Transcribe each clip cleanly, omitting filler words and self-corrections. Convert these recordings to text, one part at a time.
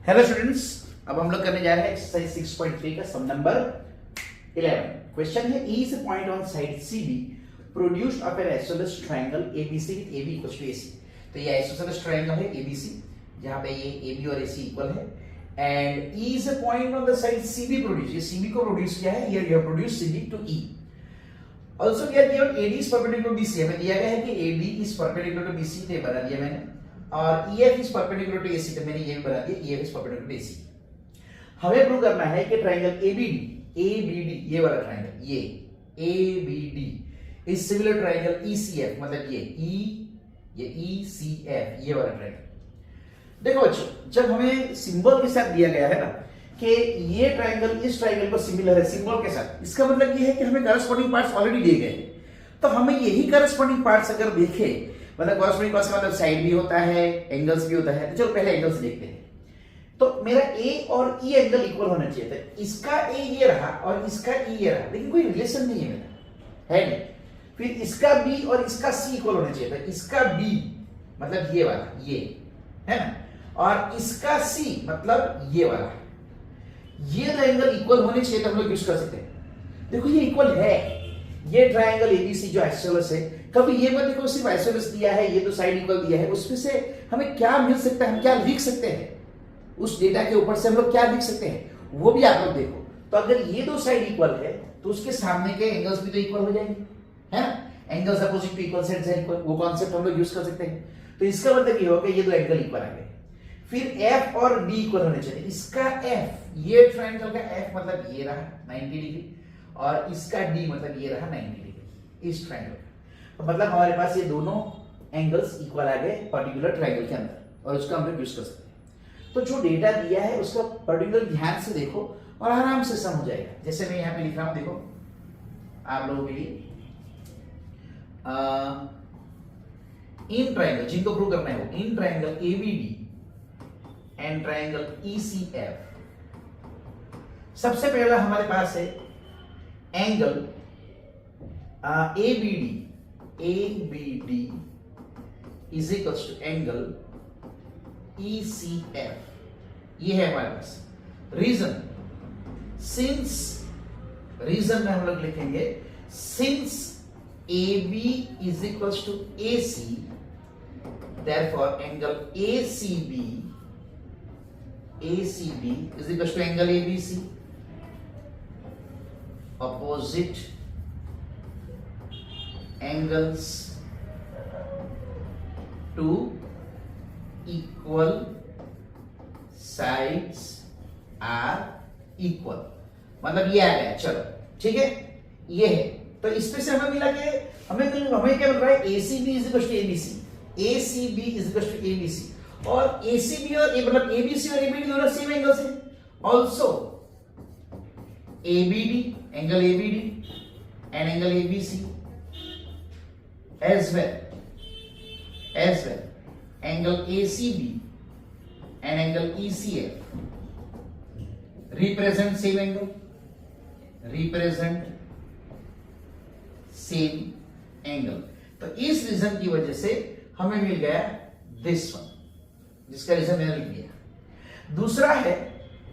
Hello students, अब हम लोग करने जा रहे हैं एक्सरसाइज 6.3 का सम नंबर 11। क्वेश्चन है E is a point on side CB produced of an isosceles triangle ABC with AB equals to AC। तो ये isosceles triangle है ABC, जहां पे ये AB और AC इक्वल है and E is a point on the side CB produced, ये CB को प्रोड्यूस किया है, here you have produced CB to E। Also we are given AD is perpendicular to BC, हमें दिया गया है कि AD is perpendicular to BC, तो ये बना दिया मैंने, और EF is perpendicular to AC, तो मैंने ये भी बना दिया, EF is perpendicular to AC। हमें प्रूव करना है कि ट्रायंगल ABD ये वाला ट्रायंगल, ये ABD is similar triangle ECF, मतलब ये ECF ये वाला ट्रायंगल। देखो बच्चों, जब हमें सिंबल के साथ दिया गया है ना कि ये ट्रायंगल इस ट्रायंगल पर सिमिलर है सिंबल के साथ, इसका मतलब ये है कि हमें करस्पॉन्डिंग पार्ट्स ऑलरेडी दिए गए हैं। तो हमें यही करस्पॉन्डिंग पार्ट्स अगर देखें, मतलब करस्पॉन्डिंग पार्ट्स का मतलब साइड भी होता है, एंगल्स भी होता है। तो चलो पहले एंगल्स देखते हैं। तो मेरा ए और ई एंगल इक्वल होना चाहिए था, इसका ए ये रहा और इसका ई ये रहा, लेकिन कोई रिलेशन नहीं है मेरा, है नहीं। फिर इसका बी और इसका सी इक्वल होना चाहिए था, इसका बी मतलब ये वाला, ये है ना, और इसका सी मतलब ये वाला, ये ट्रायंगल इक्वल होने चाहिए तो हम लोग यूज कर सकते हैं। देखो ये इक्वल है, ये ट्रायंगल एबीसी जो आइसोसेलेस है, कभी ये मत देखो सिर्फ आइसोसेलेस दिया है, ये तो साइड इक्वल दिया है, उसमें से हमें क्या मिल सकता है, हम क्या लिख सकते हैं, उस डेटा के ऊपर से हम लोग क्या लिख सकते हैं वो भी आप लोग देखो। तो अगर ये दो साइड इक्वल है तो उसके सामने के एंगल्स भी तो इक्वल हो जाएंगे, है ना, angles opposite to equal sides are equal, वो कॉन्सेप्ट हम लोग यूज कर सकते हैं। तो इसका मतलब ये होगा ये दो एंगल इक्वल आ गए। फिर एफ और डी इक्वल होने चाहिए, इसका एफ, ये ट्रायंगल का एफ मतलब ये रहा 90 डिग्री और इसका डी मतलब ये रहा 90 डिग्री इस ट्रायंगल का। तो मतलब हमारे पास ये दोनों एंगल्स इक्वल आ गए पर्टिकुलर ट्रायंगल के अंदर, और उसका हम लोग यूज कर सकते हैं। तो जो डेटा दिया है उसका पर्टिकुलर ध्यान से देखो और आराम से सम हो जाएगा। जैसे मैं यहां पे लिख रहा हूं, देखो आप लोगों के लिए इन ट्रायंगल जिनको प्रूव करना है वो in triangle ABD and triangle ECF, सबसे पहला हमारे पास है angle ABD is equals to angle ECF, ये है हमारे पास। रीजन, सिंस, रीजन में हम लोग लिखेंगे since AB is equals to AC, therefore angle ACB is equals to angle ABC, opposite angles to equal sides are equal, मतलब ये आ गया। चलो ठीक है, ये है। तो इसमें से हमें मिला कि हमें क्या मिल रहा है, ACB is equal to ABC, ACB is equal to ABC, और ACB और मतलब ABC और ABD दोनों सेम एंगल्स हैं। Also ABD, angle ABD and angle ABC as well angle ACB and angle ECF represent same angle, तो इस reason की वजह से हमें मिल गया दिस वन, जिसका रीजन मैंने लिख दिया। दूसरा है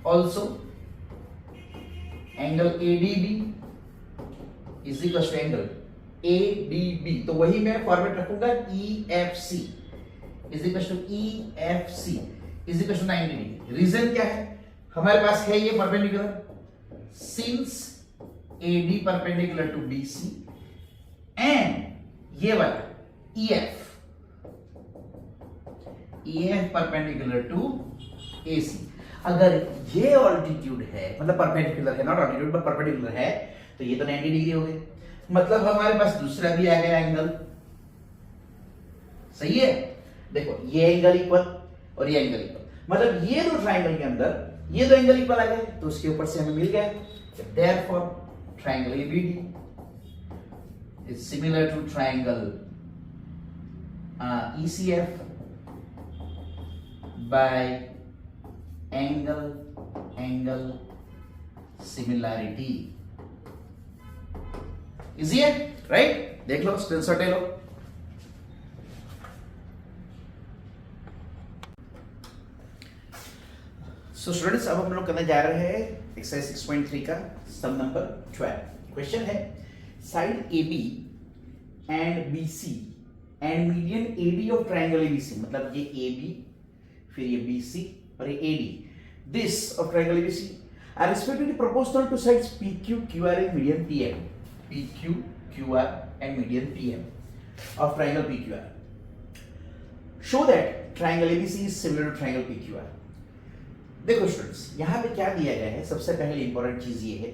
also angle ADB is equal to angle ADB, तो वही मैं फॉर्मेट रखूंगा EFC is equal to EFC is equal to 90 degree. Reason क्या है, हमारे पास है ये perpendicular, since AD perpendicular to BC and ये वाला EF परपेंडिकुलर टू AC। अगर ये ऑल्टीट्यूड है, मतलब परपेंडिकुलर है, नॉट ऑल्टीट्यूड बट परपेंडिकुलर है, तो ये तो 90 डिग्री हो गई, मतलब हमारे पास दूसरा भी आ गया एंगल। सही है, देखो ये एंगल इक्वल और ये एंगल इक्वल, मतलब ये दो ट्रायंगल के अंदर ये दो एंगल इक्वल आ गए, तो उसके ऊपर से हमें मिल गया therefore triangle ABD is similar to triangle ECF by angle similarity। Easy है, राइट? देख लो, स्क्रीनशॉट ले लो। सो स्टूडेंट्स, अब हम लोग करने जा रहे हैं एक्सरसाइज 6.3 का सम नंबर 12। क्वेश्चन है side AB and BC and median AD of triangle ABC, मतलब ये AB फिर ये BC और ये AD, this of triangle ABC are respectively proportional to sides PQ, QR and median PM। PQ, QR and median PM of triangle PQR। Show that triangle ABC is similar to triangle PQR। देखो students, यहाँ पे क्या दिया गया है, सबसे पहले important चीज ये है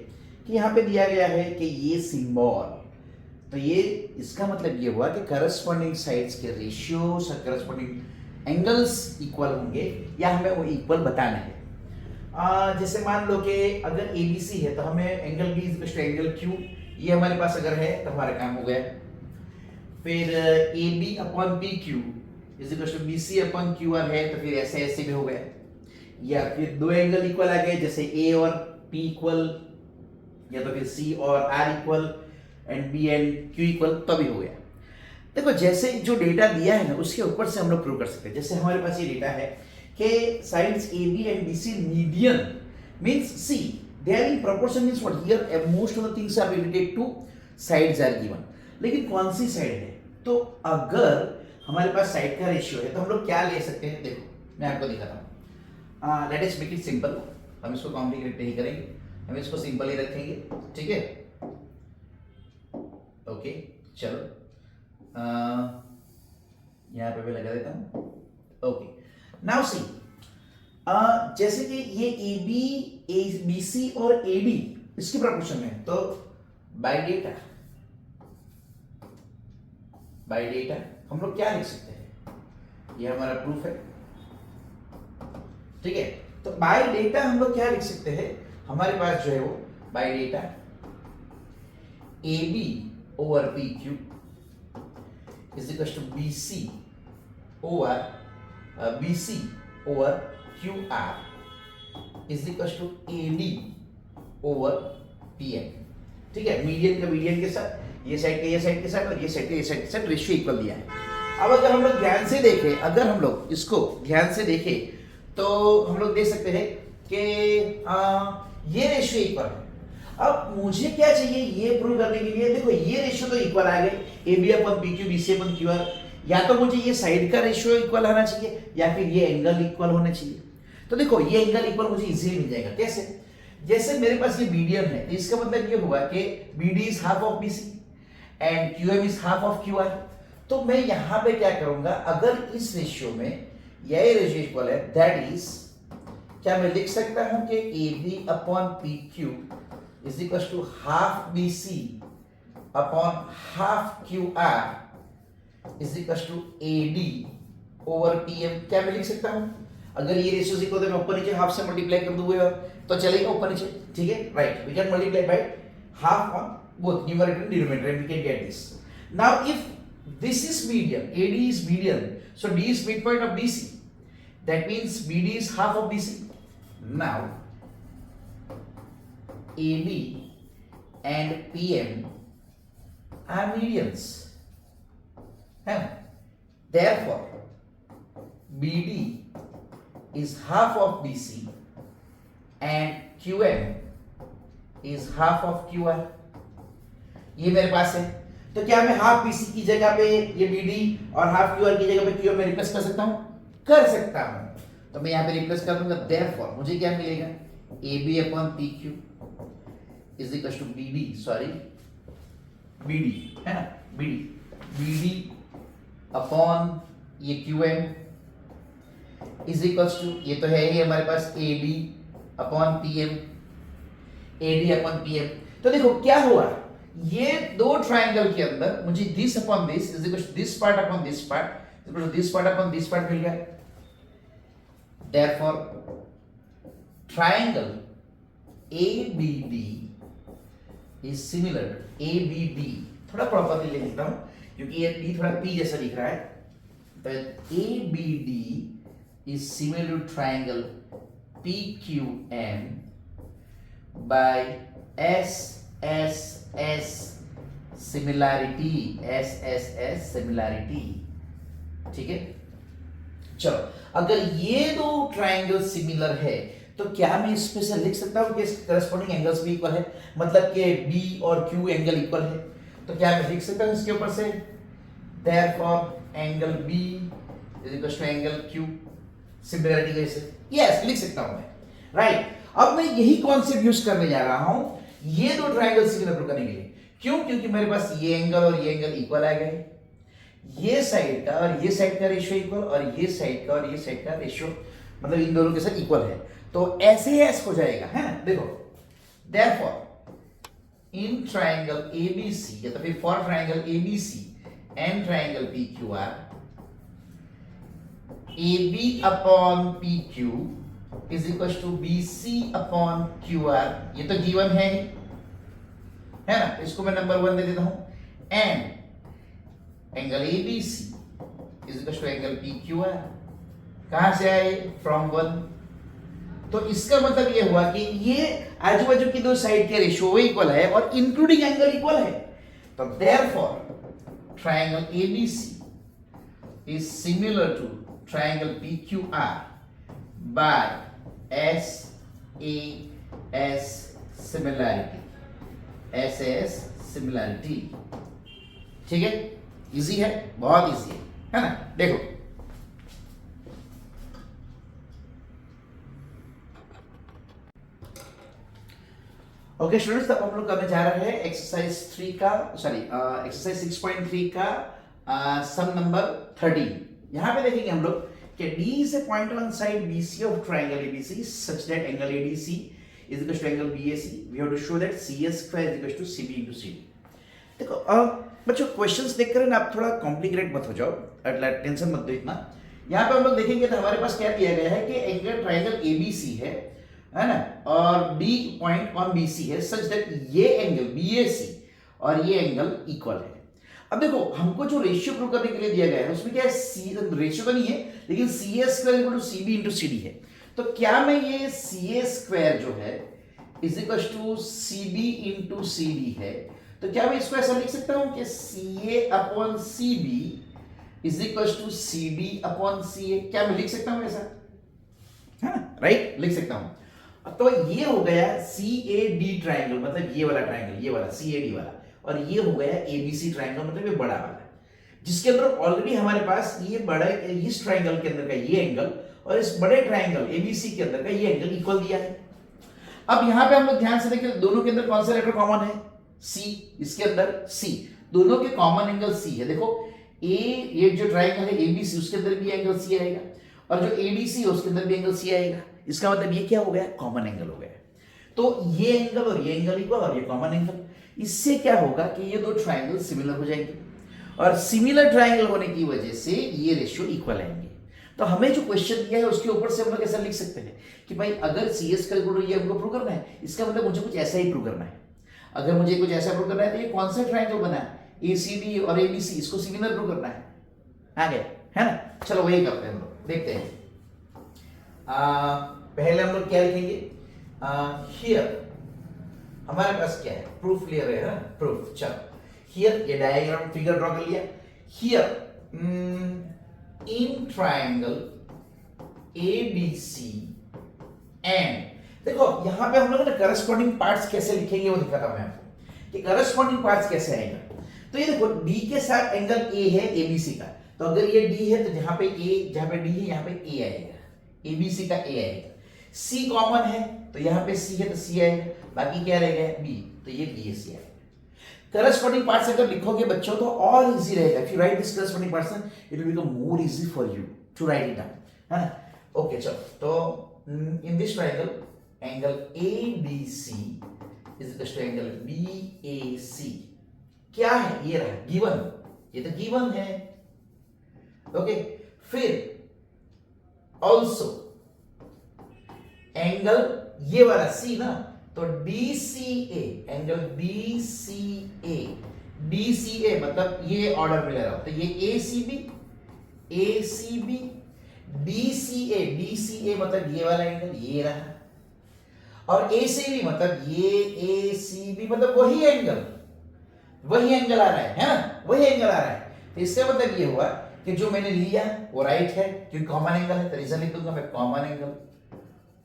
कि यहाँ पे दिया गया है कि ये सिंबल, तो ये इसका मतलब ये हुआ कि करस्पॉन्डिंग साइड्स के रेशियोस और करस्पॉन्डिंग एंगल्स इक्वल होंगे या हमें वो इक्वल बताना है। जैसे मान लो कि अगर ABC है तो हमें angle B is to angle Q, ये हमारे पास अगर है तो हमारा काम हो गया। फिर AB upon PQ is equal to BC upon QR है, तो फिर ऐसे ऐसे भी हो गया। या फिर दो एंगल इक्वल आ गए, जैसे A और P इक्वल, या तो फिर C और R equal and B and Q equal, तो भी हो गया। देखो जैसे जो डेटा दिया है ना उसके ऊपर से हम लोग प्रूव कर सकते हैं। जैसे हमारे पास ये डेटा है कि sides AB and BC median means C they are in proportion, means what here most of the things are related to sides are given, लेकिन कौन सी साइड है, तो अगर हमारे पास साइड का रेशियो है तो हम लोग क्या ले सकते हैं। देखो मैं आपको दिखाता हूँ। Let us make it simple, हम इसको कॉम्प्लिकेट नहीं करेंगे, हम इसको सिंपल ही रखेंगे, ठीक है। ओके चलो, यहाँ पे भी लगा देता हूँ। ओके नाउ सी, जैसे कि ये AB, BC और AD इसकी प्रोपोर्शन में है, तो बाय डेटा हम लोग क्या लिख सकते हैं, ये हमारा प्रूफ है, ठीक है। तो बाय डेटा हम लोग क्या लिख सकते हैं, हमारे पास जो है वो by data AB over PQ is equal to BC over QR is equal to AD over PM, ठीक है। मीडियन का मीडियन के साथ, ये साइड के ये साइड के साथ और ये साइड के ये साइड के साथ रेशियो इक्वल दिया है। अब अगर हम लोग ध्यान से देखें, अगर हम लोग इसको ध्यान से देखें तो हम लोग देख सकते हैं कि ये रेशियो इक्वल है। अब मुझे क्या चाहिए ये प्रूव करने के लिए, देखो ये रेशियो तो इक्वल आ गए, AB upon PQ, BC upon QR, या तो मुझे ये साइड का रेशियो इक्वल होना चाहिए या फिर ये एंगल इक्वल होना चाहिए। तो देखो ये एंगल इक्वल मुझे इजीली मिल जाएगा। कैसे? जैसे मेरे पास ये मीडियन है, तो इसका मतलब ये हुआ कि BD is half of BC and QM is half of QR। तो मैं यहां पे क्या करूंगा, अगर इस रेशियो में ये रेशियो इक्वल है, दैट इज क्या मैं लिख सकता हूं कि AB upon PQ is equal to half BC upon half QR is equal to AD over PM। क्या मैं लिख सकता हूं? अगर ये रेशियोस इक्वल तो मैं ऊपर नीचे हाफ से मल्टीप्लाई कर दूंगा तो चलेगा ऊपर नीचे, ठीक है, right. We can multiply by half on both numerator and denominator and we can get this. Now if this is median, AD is median, so D is midpoint of BC, that means BD is half of BC. Now AB and PM are medians, and therefore BD is half of BC and QM is half of QR. ये मेरे पास है, तो क्या मैं half BC की जगह पे ये BD और हाफ QR की जगह पे QM में रिप्लेस कर सकता हूं? कर सकता हूं। तो मैं यहाँ पे रिप्लेस कर दूंगा, देयरफॉर मुझे क्या मिलेगा, AB upon PQ is equal to BD है ना, BD अपॉन ये QM इज इक्वल टू, ये तो है ही हमारे पास AD अपॉन PM। तो देखो क्या हुआ, ये दो ट्रायंगल के अंदर मुझे this upon this is equal to this part upon this part equal to this part upon this part मिल गया। Therefore triangle ABD is similar to ABD। थोड़ा प्रॉपर्ली लिख लेता हूं क्योंकि ये P थोड़ा P जैसा दिख रहा है, तो ABD is similar to triangle PQM by SSS similarity, SSS similarity, ठीक है। चलो अगर ये दो ट्रायंगल सिमिलर है तो क्या मैं इस पे से लिख सकता हूं कि करस्पॉन्डिंग एंगल्स भी इक्वल है, मतलब कि बी और क्यू एंगल इक्वल है? तो क्या मैं लिख सकता हूं इसके ऊपर से therefore angle B is equal to angle Q, similarity के से? यस, लिख सकता हूं मैं, राइट। अब मैं यही कॉन्सेप्ट यूज करने जा रहा हूं ये दो ट्रायंगल सिमिलर करने के लिए। क्यों? क्योंकि मेरे पास ये एंगल और ये एंगल इक्वल आ गए, ये साइड का और ये साइड का रेशियो इक्वल, और ये साइड का और ये साइड का रेशियो मतलब इन दोनों के साथ इक्वल है। तो ऐसे ऐसे हो जाएगा, है ना? देखो, देयरफॉर इन ट्रायंगल एबीसी या तो फिर for triangle ABC and triangle PQR, AB upon PQ is equal to BC upon QR, ये तो गिवन है ही, है ना? इसको मैं नंबर 1 दे देता हूं। And angle ABC is equal to angle PQR, कहां से आए? फ्रॉम 1। तो इसका मतलब ये हुआ कि ये आजू बाजू की दो साइड के रेशियो इक्वल है और इंक्लूडिंग एंगल इक्वल है। तो therefore triangle ABC is similar to triangle PQR by SAS similarity, SAS similarity। ठीक है, इजी है, बहुत इजी है ना? देखो, ओके स्टूडेंट्स, अब हम लोग करने जा रहे हैं एक्सरसाइज 3 का, सॉरी एक्सरसाइज 6.3 का सम नंबर 13। यहां पे देखेंगे हम लोग कि D is a point on side BC of triangle ABC such that angle ADC is equal to angle BAC. We have to show that CS square is equal to CB into CD। देखो बच्चों, questions देखकर ना आप थोड़ा complicated मत हो जाओ, tension मत दो इतना। यहाँ पे हम लोग देखेंगे तो हमारे पास क्या दिया गया है कि एंगल ट्रायंगल ABC है ना, और D पॉइंट ऑन BC है सच दैट ये एंगल BAC और ये एंगल इक्वल है। अब देखो, हमको जो रेशियो प्रूव करने के लिए दिया गया है उसमें क्या है, रेशियो तो नहीं है लेकिन C A square equal to C B into C D है। तो क्या मैं ये सी ए स्क्वायर जो है is equal to C B into C D है, तो क्या मैं इसको ऐसा लिख सकता हूं कि C A upon C B is equal to C B upon C A? क्या मैं लिख सकता हूं ऐसा? है ना, राइट, लिख सकता हूं। तो ये हो गया सी ए डी ट्राइंगल, मतलब ये वाला ट्राइंगल, ये वाला सी ए डी वाला, और ये हो गया एबीसी ट्राइंगल, मतलब ये बड़ा वाला, जिसके अंदर ऑलरेडी हमारे पास ये बड़ा, इस ट्राइंगल के अंदर का ये एंगल और इस बड़े ट्राइंगल एबीसी के अंदर का ये एंगल इक्वल दिया है। अब यहां पे हम लोग ध्यान से देखें, दोनों के अंदर कौन सा लेटर कॉमन है? सी। इसके अंदर सी, दोनों के कॉमन एंगल सी है। देखो, ये जो ट्राइंगल है एबीसी, उसके अंदर भी एंगल सी आएगा, और जो एडीसी है उसके अंदर भी एंगल सी आएगा। इसका मतलब ये क्या हो गया? कॉमन एंगल हो गया। तो ये एंगल और ये एंगल इक्वल और ये कॉमन एंगल, इससे क्या होगा कि ये दो ट्राइंगल सिमिलर हो जाएंगे, और सिमिलर ट्राइंगल होने की वजह से ये रेशियो इक्वल आएंगे। तो हमें जो क्वेश्चन दिया है उसके ऊपर से हम लोग ऐसा लिख सकते हैं कि भाई अगर सी एस का ये हमको प्रूव करना है, इसका मतलब मुझे कुछ ऐसा ही प्रूव करना है। अगर मुझे कुछ ऐसा प्रूव करना है तो ये कौन सा ट्राइंगल बना है, ACD और ABC, इसको सिमिलर प्रूव करना है। आगे है ना, चलो वही करते हैं हम लोग, देखते हैं। पहले हम लोग क्या लिखेंगे? हियर हमारे पास क्या है? प्रूफ क्लियर है ना, प्रूफ। चलो, हियर ये डायग्राम फिगर ड्रॉ कर लिया। Here in triangle ABC and, देखो यहां पे हम लोग ना करस्पॉन्डिंग पार्ट्स कैसे लिखेंगे वो दिखाता हूं मैं आपको कि करस्पॉन्डिंग पार्ट्स कैसे आएगा। तो ये देखो, D के साथ एंगल A है ABC का, तो अगर ये D है तो जहां पे D है यहां पे A आएगा, ABC का A आएगा। C कॉमन है तो यहां पे C है तो C आएगा, बाकी क्या रहेगा? B, तो ये BAC आएगा। करस्पॉन्डिंग पार्ट्स अगर लिखोगे बच्चों तो और इजी रहेगा। If you write this corresponding parts it will become more easy for you to write it down, है ना? ओके, चलो, तो in this triangle angle ABC is equal to angle BAC क्या है? ये रहा गिवन, ये तो गिवन है। ओके, फिर ऑल्सो एंगल ये वाला C ना, तो DCA, एंगल DCA मतलब ये ऑर्डर में ले रहा हूं, तो ये ACB DCA मतलब ये वाला एंगल ये रहा, और ACB मतलब ये ACB मतलब वही एंगल आ रहा है ना, वही एंगल आ रहा है। तो इसका मतलब ये हुआ कि जो मैंने लिया वो राइट है, क्योंकि कॉमन एंगल है, तो रीजन लिख दूंगा मैं कॉमन एंगल।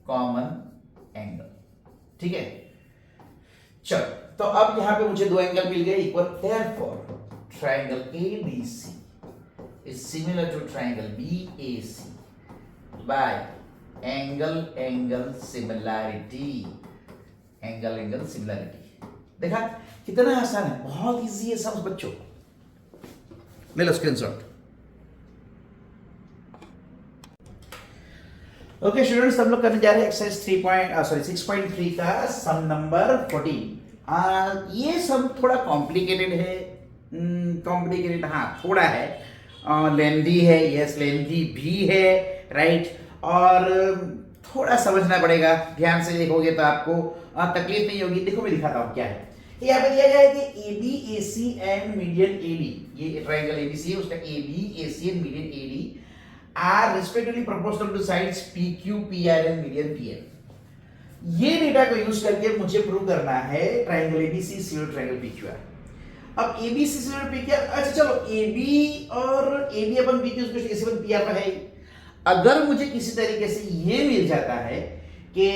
Common angle. ठीक है, चलो तो अब यहां पे मुझे दो एंगल मिल गए equal, therefore triangle ABC is similar to triangle BAC by angle similarity. Angle similarity, देखा कितना आसान है, बहुत इजी है सब बच्चों। ले लो स्क्रीनशॉट। ओके स्टूडेंट्स, हम लोग करने जा रहे हैं एक्सरसाइज 6.3 का सम नंबर 14। ये सम थोड़ा कॉम्प्लिकेटेड है, कॉम्प्लिकेटेड हाँ थोड़ा है, लेंदी है, यस लेंदी भी है, राइट, और थोड़ा समझना पड़ेगा, ध्यान से देखोगे तो आपको तकलीफ नहीं होगी। देखो मैं दिखाता हूँ क्या है। यहाँ पे दिया गया है कि AB AC and median AD, ये ट्रायंगल ABC है, उसका AB AC and median AD are respectively proportional to sides PQ PR and median PM। ये डेटा को यूज करके मुझे प्रूव करना है triangle ABC similar triangle PQR। अब ABC सिमिलर PQR, अच्छा चलो AB और AB अपन PQ उसको AC अपन PR पर है। अगर मुझे किसी तरीके से ये मिल जाता है कि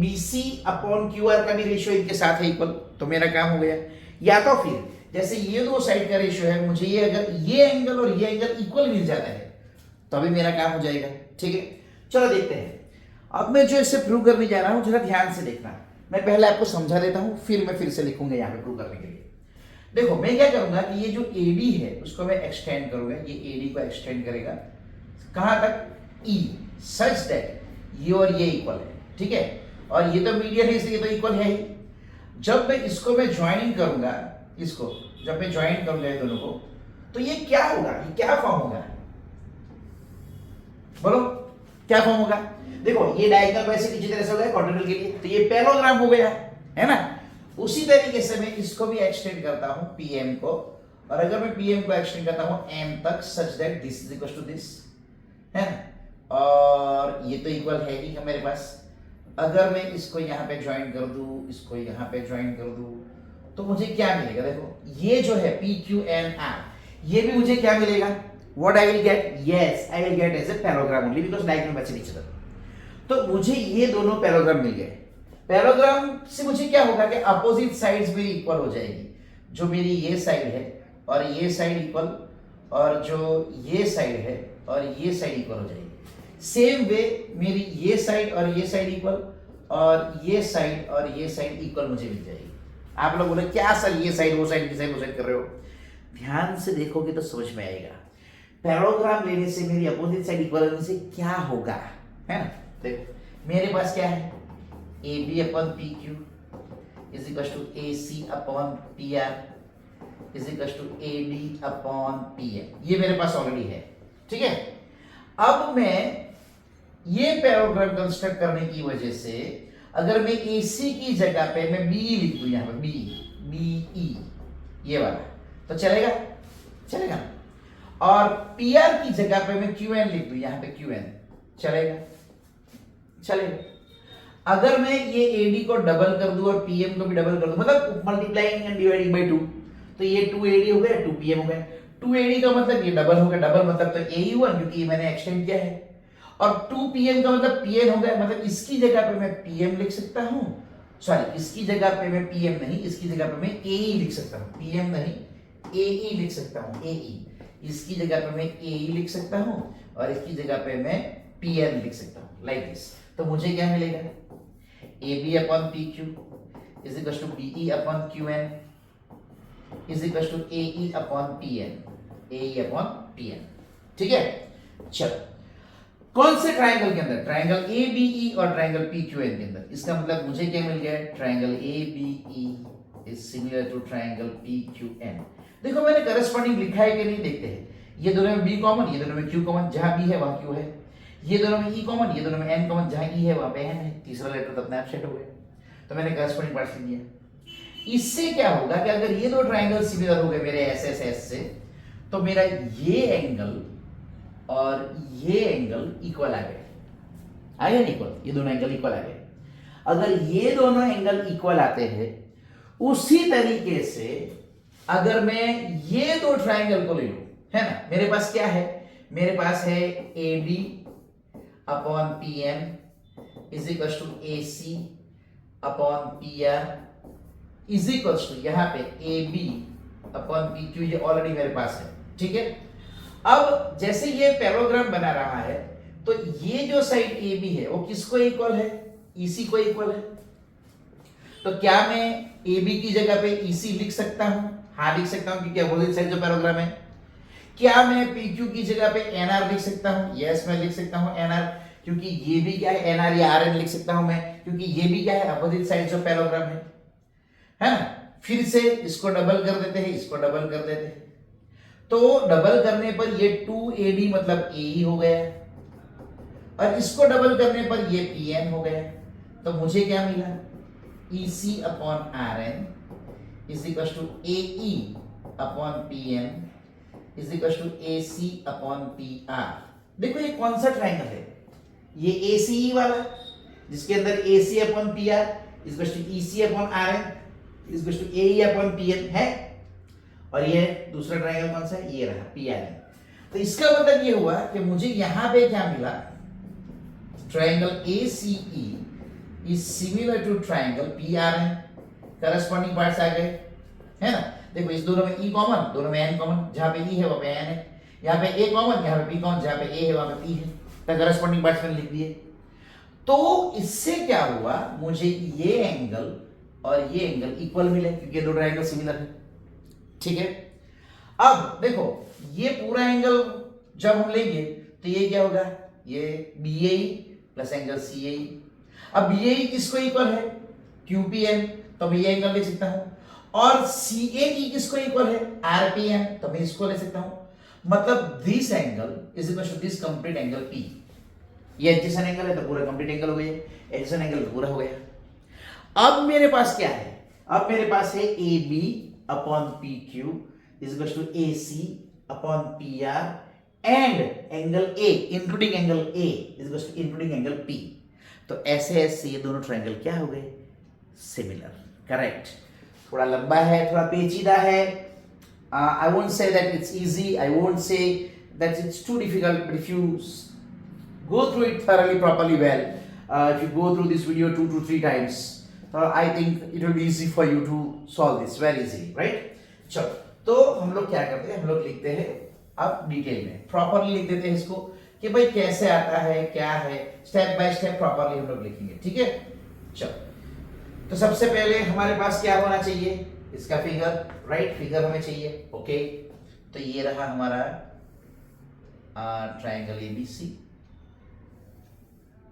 BC अपॉन QR का भी रेशियो इनके साथ है इक्वल, तो मेरा काम हो गया। या तो फिर जैसे ये दो साइड का रेशियो है, मुझे ये अगर ये एंगल और ये एंगल इक्वल मिल जाता है तो अभी मेरा काम हो जाएगा। ठीक है, चलो देखते हैं। अब मैं जो इसे प्रूव करने जा रहा हूं जरा ध्यान से देखना। मैं पहले आपको समझा देता हूं, फिर मैं फिर से लिखूंगा यहाँ पे प्रूव करने के लिए। देखो मैं क्या करूंगा कि ये जो AD है उसको मैं एक्सटेंड करूंगा, ये AD को एक्सटेंड करेगा कहां तक, E, सच दैट ये और ये इक्वल है। ठीक है, और ये तो मीडियन है इसलिए तो इक्वल है ही। जब मैं इसको मैं ज्वाइन करूंगा, इसको जब मैं ज्वाइन करूंगा ये दोनों को, तो ये क्या होगा, ये क्या फॉर्म होगा, बोलो क्या फॉर्म होगा। देखो ये डायगोनल वैसे किसी तरह से हो गया क्वाड्रेंगल के लिए, तो ये पैरेललोग्राम हो गया है ना। उसी तरीके से मैं इसको भी एक्सटेंड करता हूं PM को, और अगर मैं PM को एक्सटेंड करता हूं M तक such that this is equal to this, है ना, और ये तो इक्वल है ही मेरे पास। अगर मैं इसको यहाँ पे ज्वाइन कर दूं, इसको यहाँ पे ज्वाइन कर दूं, तो मुझे क्या मिलेगा, देखो ये जो है PQNR, ये भी मुझे क्या मिलेगा, what I will get, yes I will get as a parallelogram only because diagonal match each other। तो मुझे ये दोनों पैरेललोग्राम मिल गए। पैरेललोग्राम से मुझे क्या होगा कि अपोजिट साइड्स मेरी इक्वल हो जाएगी। जो मेरी ये साइड है और ये साइड इक्वल, और जो ये साइड है और ये साइड इक्वल हो जाएगी। सेम वे मेरी ये साइड और ये साइड इक्वल, और ये साइड और ये साइड इक्वल मुझे मिल जाएगी। आप लोग बोले क्या सर ये साइड वो साइड कर रहे हो, ध्यान से देखोगे तो समझ में आएगा। पैरेललोग्राम लेने से मेरी अपोजिट साइड इक्वल होने से क्या होगा, है ना। देखो मेरे पास क्या है, AB upon PQ is equal to AC upon PR is equal to AD upon PM। ये मेरे पास ऑलरेडी है। ठीक है, अब मैं ये पैरेललोग्राम कंस्ट्रक्ट करने की वजह से अगर मैं AC की जगह पे मैं B लिख दूं, यहां पे BE ये वाला, तो चलेगा, चलेगा। और PR की जगह पे मैं QN लिख दूं, यहां पे QN, चलेगा, चलेगा। अगर मैं ये AD को डबल कर दूं और PM को भी डबल कर दूं, मतलब मल्टीप्लाइंग एंड डिवाइडिंग बाय 2, तो ये 2AD हो गया, 2PM हो गया। 2AD का मतलब ये डबल हो गया, डबल मतलब तो AE हुआ क्योंकि ये मैंने एक्सटेंड किया है। और 2PM का मतलब PN हो गया, मतलब इसकी जगह पे मैं PM लिख सकता हूं, सॉरी इसकी जगह पे मैं PM नहीं, इसकी जगह पे मैं AE लिख सकता हूं, PM नहीं AE लिख सकता हूं, AE। इसकी जगह पे मैं AE लिख सकता हूं और इसकी जगह पे मैं PN लिख सकता हूं, लाइक दिस। तो मुझे क्या मिलेगा, AB upon PQ is equal to BE upon QN is equal to AE upon PN, AE upon PN। ठीक है, चलो कौन से ट्रायंगल के अंदर, ट्रायंगल ABE और ट्रायंगल PQN के अंदर। इसका मतलब मुझे क्या मिल गया, triangle ABE is similar to triangle PQN। देखो मैंने करस्पॉन्डिंग लिखा है कि नहीं, देखते हैं। ये दोनों में B कॉमन, ये दोनों में Q कॉमन, जहां B है वहां Q है। ये दोनों में E कॉमन, ये दोनों में N कॉमन, जहां E है वहां पे N है। तीसरा लेटर तो अपने आप सेट हो गया, तो मैंने करस्पॉन्डिंग पार्ट्स लिख दिया। इससे क्या होगा कि अगर ये दो ट्रायंगल सिमिलर हो गए मेरे SSS से, तो मेरा ये एंगल और ये एंगल इक्वल आ गए, आया ना इक्वल, ये दोनों एंगल इक्वल आ गए। अगर ये दोनों एंगल इक्वल आते हैं, उसी तरीके से अगर मैं ये दो ट्रायंगल को ले लूं, है ना, मेरे पास क्या है, मेरे पास है AB upon PM is equal to A C upon P R is equal to यहाँ पे A B upon P Q, ये ऑलरेडी मेरे पास है, ठीक है। अब जैसे ये पैराग्राफ बना रहा है तो ये जो साइड ए बी है वो किसको इक्वल है, ईसी को इक्वल है। तो क्या मैं ए बी की जगह पे ईसी लिख सकता हूं? हाँ लिख सकता हूं, क्योंकि अपोजिट साइड जो पैराग्राफ है। क्या मैं पी क्यू की जगह पे एनआर लिख सकता हूं? यस मैं लिख सकता हूं एनआर, क्योंकि ये भी क्या है एनआर या आरएन लिख सकता हूं मैं, क्योंकि ये भी क्या है अपोजिट साइड जो पैराग्राफ है ना। फिर से इसको डबल कर देते हैं, इसको डबल कर देते हैं, तो डबल करने पर ये 2ab मतलब ए ही हो गया, और इसको डबल करने पर ये pn हो गया। तो मुझे क्या मिला, ec upon rn is equal to ae upon pn is equal to ac upon pr। देखो ये कौन सा ट्राइंगल है, ये ace वाला जिसके अंदर ac upon pr is equal to ec upon rn is equal to ae upon pn है, और ये दूसरा ट्राइंगल कौन सा है, ये रहा pr। तो इसका मतलब ये हुआ कि मुझे यहां पे क्या मिला, triangle ACE is similar to triangle PRN। Corresponding parts आ गए, है ना। देखो इस दोनों में E कॉमन, दोनों में N कॉमन, जहां पे E है वहां पे N है, यहाँ पे A कॉमन, यहाँ पे P कॉमन, जहां पे A है वहां पे P है, तो करस्पॉन्डिंग पार्ट्स मैंने लिख दिए। तो इससे क्या हुआ, मुझे ये एंगल और ये एंगल इक्वल मिले, क्योंकि दो ट्राइंगल सिमिलर है, ठीक है। अब देखो ये पूरा एंगल जब हम लेंगे तो ये क्या होगा, ये BAE प्लस एंगल CAE। अब BAE किसको इक्वल है, QPN, तो मैं ये एंगल ले सकता हूं, और CAE किसको इक्वल है, RPN, तो मैं इसको ले सकता हूं। मतलब this angle is equal to this complete angle P। ये एडजेसेंट एंगल है तो पूरा कंप्लीट एंगल हो गया, एडजेसेंट एंगल पूरा हो गया। अब मेरे पास क्या है, अब मेरे पास है AB upon PQ is equal to AC upon PR and angle A including angle A is equal to including angle P। तो ऐसे ऐसे ये दोनों ट्रायंगल क्या हो गए, सिमिलर, करेक्ट। थोड़ा लंबा है, थोड़ा पेचीदा है। I won't say that it's easy, I won't say that it's too difficult, but if you go through it thoroughly, properly well, if you go through this video 2 to 3 times, I think it will be easy for you to solve this very easily, right? चलो, तो हम लोग क्या करते हैं, हम लोग लिखते हैं अब डिटेल में, प्रॉपरली लिख देते हैं इसको कि भाई कैसे आता है, क्या है, स्टेप बाय स्टेप प्रॉपरली हम लोग लिखेंगे, ठीक है। चलो, तो सबसे पहले हमारे पास क्या होना चाहिए, इसका फिगर, राइट, फिगर हमें चाहिए, ओके। तो ये रहा हमारा ट्रायंगल ABC,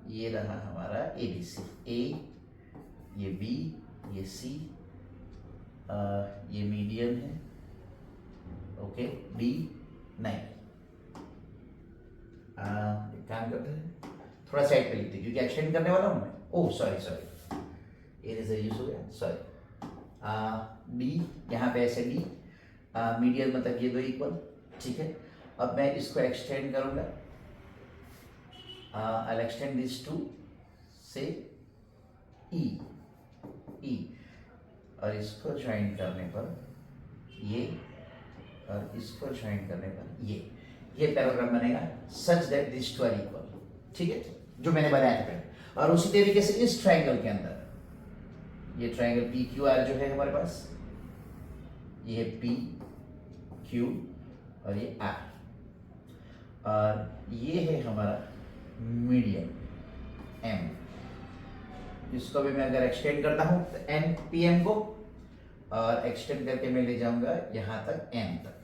ये रहा हमारा ABC, A, ये B, ये C, ये मीडियम है, ओके, D, नहीं, एक काम करते हैं, थोड़ा साइड पे लिखते हैं क्योंकि एक्सटेंड करने वाला हूं मैं। ओह सॉरी, इरेजर यूज हो गया, सॉरी। D, यहाँ पे ऐसे D, मीडियम मतलब ये दो इक्वल, ठीक है। अब मैं इसको एक्सटेंड करूंगा, I'll extend this to say E, और इसको ज्वाइन करने पर ये, और इसको ज्वाइन करने पर ये पैराग्राफ बनेगा such that this two are equal, ठीक है, जो मैंने बनाया था पहले। और उसी तरीके से इस ट्रायंगल के अंदर ये ट्रायंगल PQR जो है हमारे पास, ये PQ और ये R, और ये है हमारा मीडियम M। इसको भी मैं अगर एक्सटेंड करता हूं तो NPM को, और एक्सटेंड करके मैं ले जाऊंगा यहां तक M तक,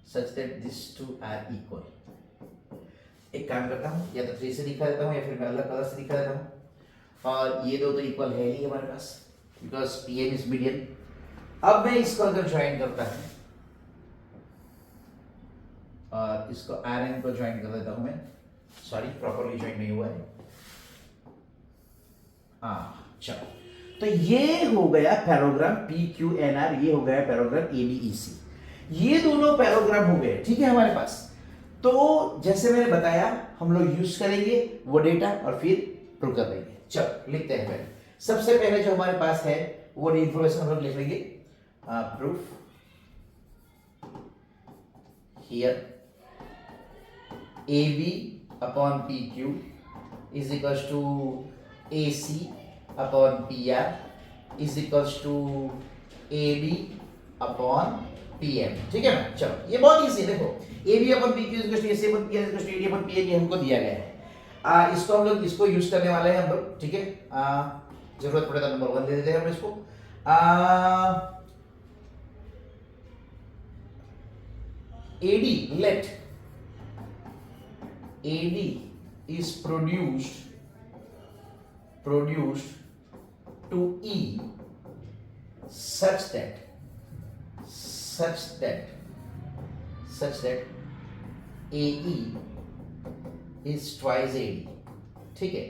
such that this two are equal. एक काम करता हूं, या तो 3 से दिखा देता हूं या फिर मैं अलग कलर से दिखा देता हूं, और ये दो तो इक्वल है ही हमारे पास बिकॉज PM इज मीडियम। अब मैं इसको अगर ज्वाइन करता हूं और इसको RN को ज्वाइन कर देता हूं मैं, सॉरी प्रॉपरली ज्वाइन नहीं हुआ है, चलो, तो ये हो गया पैराग्राफ PQNR, ये हो गया पैराग्राफ ABEC, ये दोनों पैराग्राफ हो गए, ठीक है हमारे पास। तो जैसे मैंने बताया हम लोग यूज करेंगे वो डेटा और फिर प्रूव कर देंगे। चलो लिखते हैं पहले, सबसे पहले जो हमारे पास है वो इंफॉर्मेशन हम लोग लिख लेंगे, proof here AB upon PQ is equal to A C upon P R is equals to A B upon P M. ठीक है ना, चलो ये बहुत इजी है। देखो A B upon P Q is equals to A C upon P R is equals to A D upon P M, ये हमको दिया गया है। इसको हम लोग इसको यूज करने वाले हैं हम लोग। ठीक है, जरूरत पड़े तो नंबर 1 दे देते हैं हम इसको। AD, let AD is produced to E such that AE is twice AD, ठीक है,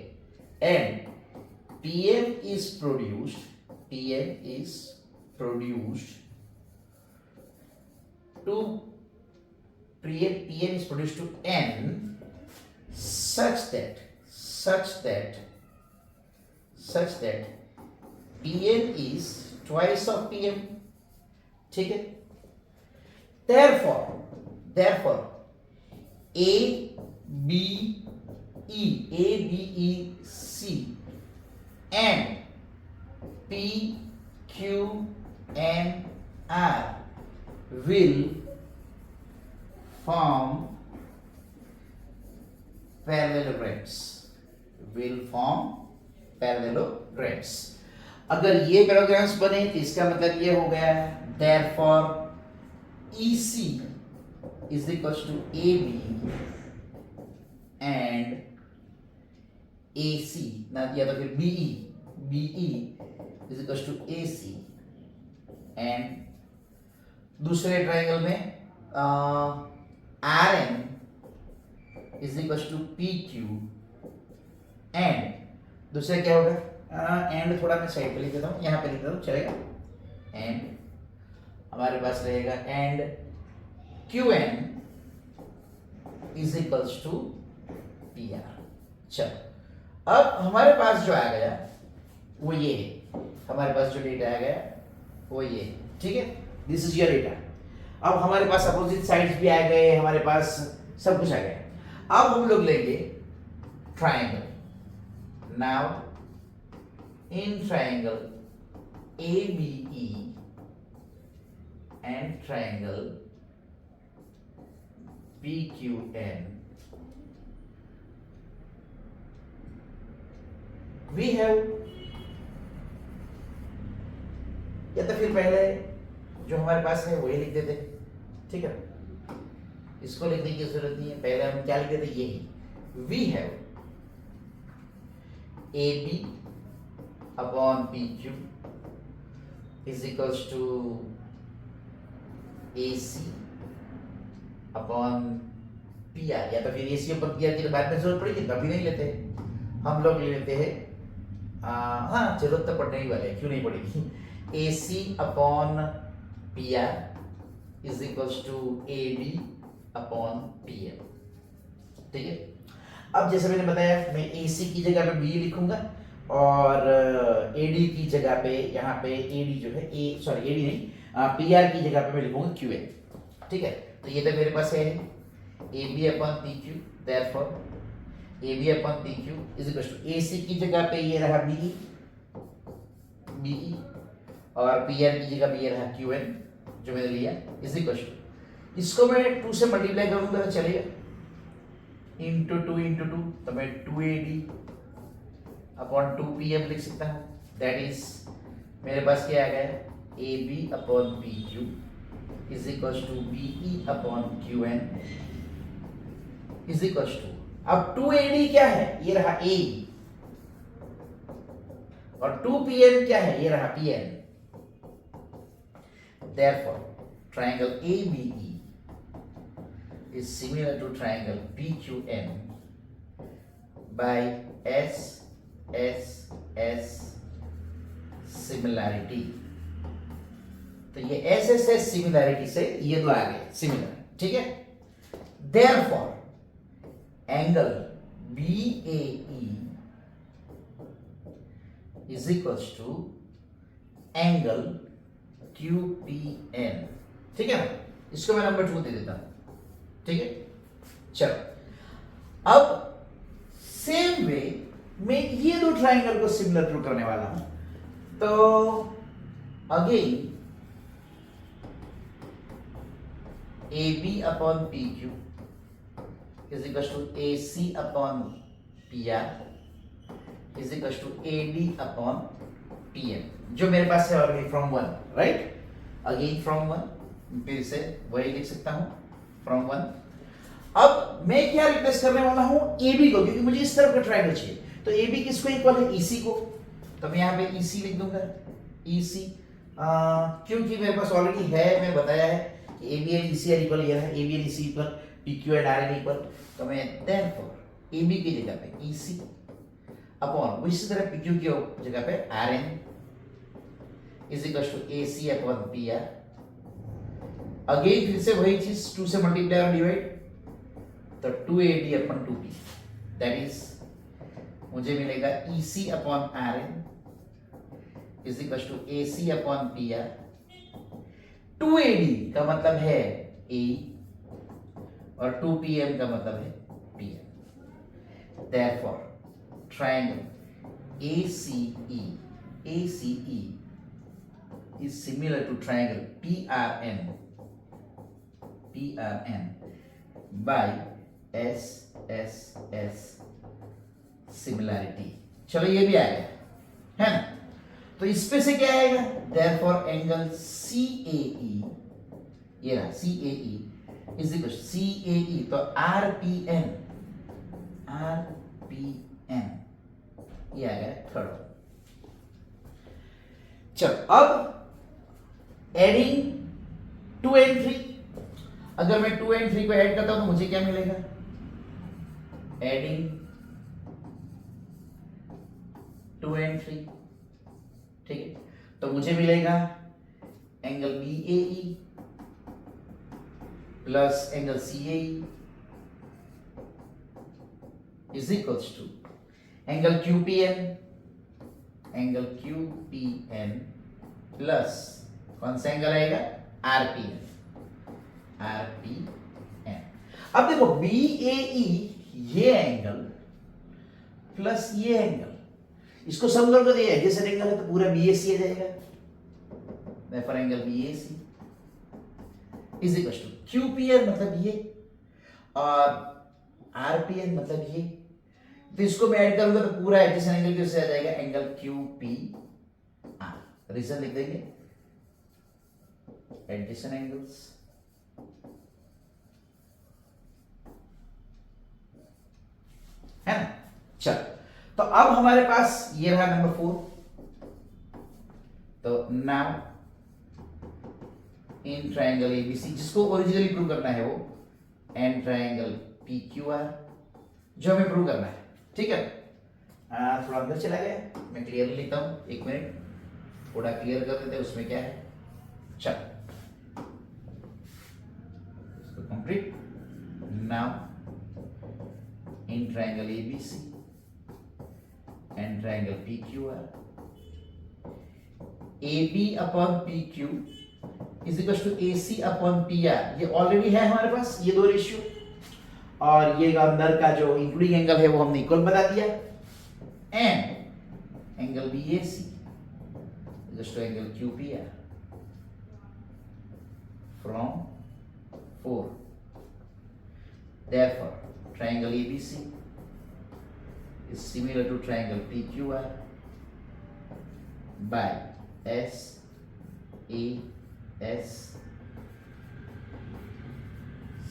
and PM is produced to PM is produced to N such that PM is twice of PM, ठीक है। therefore A B E C and P Q and R will form parallelograms। अगर ये paragraphs बने तो इसका मतलब ये हो गया therefore EC is equals to AB and AC ना, या तो फिर BE is equals to AC and दूसरे ट्रायंगल में Rn is equals to PQ and दूसरा क्या होगा, एंड थोड़ा मैं साइड पे लिख देता हूँ, यहाँ पे लिख देता हूँ, चलेगा। एंड हमारे पास रहेगा and QN is equals to PR। चलो अब हमारे पास जो आ गया वो ये है, हमारे पास जो डेटा आ गया वो ये है, ठीक है, दिस इज योर डेटा। अब हमारे पास अपोजिट साइड्स भी आ गए, हमारे पास सब कुछ आ गया। अब हम लोग लेंगे triangle. Now in triangle ABE and triangle PQN we have, या तो फिर पहले जो हमारे पास है वही लिख देते, ठीक है, इसको लिखने की जरूरत नहीं है, पहले हम क्या लिख देते, यही we have AB upon PQ is equals to AC upon PR, या तो फिर AC अपॉन PR की बाद में जरूरत पड़ेगी तभी नहीं लेते, हम लोग ले लेते हैं, हाँ जरूरत तो पड़ने ही वाले है, क्यों नहीं पड़ेगी। AC upon PR is equals to AB upon PM, ठीक है। अब जैसे मैंने बताया, मैं AC की जगह पे B लिखूंगा और AD की जगह पे यहाँ पे AD जो है AD नहीं, PR की जगह पे मैं लिखूंगा QN, ठीक है। तो ये तो मेरे पास है AB upon PQ, therefore AB upon PQ is equal to AC की जगह पे ये रहा BE और PR की जगह पे ये रहा QN जो मैंने लिया, इज इक्वल टू, इसको मैं 2 से मल्टीप्लाई करूंगा तो चलेगा, इंटू 2 तो मैं 2AD अपॉन 2PM लिख सकता हूँ, दैट इज मेरे पास क्या आ गया AB upon PQ is equal to BE upon QN is equal to, अब 2AD क्या है, ये रहा A और 2PM क्या है, ये रहा PN। Therefore, triangle ABE is similar to triangle PQN by S similarity। तो ये SSS similarity से ये दो आ गए सिमिलर, ठीक है। Therefore, angle BAE is equals to angle QPN, ठीक है ना, इसको मैं नंबर 2 दे देता हूं, ठीक है। चलो अब सेम वे मैं ये दो ट्राइंगल को सिमिलर प्रूव करने वाला हूं। तो again AB upon PQ is equal to AC upon PR is equal to AD upon PM, जो मेरे पास है already from 1, right. Again from 1, फिर से वही लिख सकता हूं फ्रॉम 1। अब मैं क्या रिप्लेस करने वाला हूं AB को, क्योंकि मुझे इस तरफ का ट्राइंगल चाहिए। तो AB किसको इक्वल है EC को, तो मैं यहां पे EC लिख दूंगा, EC क्योंकि मेरे पास ऑलरेडी है, मैं बताया है कि AB and EC are equal, ये है AB and EC equal, PQ and RN equal. तो मैं देयरफॉर AB की जगह पे EC अपॉन इसी तरह PQ की जगह पे RN is equal to AC upon PR। Again फिर से वही चीज 2 से मल्टीप्लाई और डिवाइड, तो 2AD upon 2P, that is मुझे मिलेगा EC upon RN is equal to AC upon PR। 2AD का मतलब है A और 2PM का मतलब है PM। Therefore, triangle ACE is similar to triangle PRN by SSS similarity. चलो ये भी आ गया है ना। तो इसमें से क्या आएगा, देयरफॉर एंगल CAE, ये रहा CAE इज इक्वल CAE, तो RPN ये आ गया थर्ड। चलो अब एडिंग 2 and 3, अगर मैं 2 and 3 को ऐड करता हूं तो मुझे क्या मिलेगा, एडिंग 2 and 3, ठीक है। तो मुझे मिलेगा angle BAE plus angle CAE is equals to angle QPN plus कौन सा एंगल आएगा, RPN। अब देखो BAE ये एंगल प्लस ये एंगल, इसको सम करके दिया एडजेसेंट एंगल है तो पूरा BAC आ जाएगा। Therefore angle BAC is equal to QPN मतलब ये और RPN मतलब ये, तो इसको मैं ऐड करूंगा तो पूरा एडजेसेंट एंगल किससे आ जाएगा, एंगल QPR। रीजन लिख देंगे, एडजेसेंट एंगल्स है ना। चल तो अब हमारे पास ये रहा नंबर 4। तो नाउ इन ट्राइंगल ABC, जिसको ओरिजिनली प्रूव करना है वो एन ट्राइंगल PQR, जो हमें प्रूव करना है, ठीक है। थोड़ा अंदर चला गया, मैं क्लियरली लिखता हूं, 1 मिनट थोड़ा क्लियर कर देते हैं उसमें क्या है। चल इसको complete. Now in triangle ABC and triangle PQR, AB upon PQ is equal to AC upon PR, ये ऑलरेडी है हमारे पास ये दो रेशियो, और ये अंदर का जो इंक्लूडिंग एंगल है वो हमने इक्वल बता दिया, and angle BAC is to angle QPR from 4। Therefore triangle ABC is similar to triangle PQR by SAS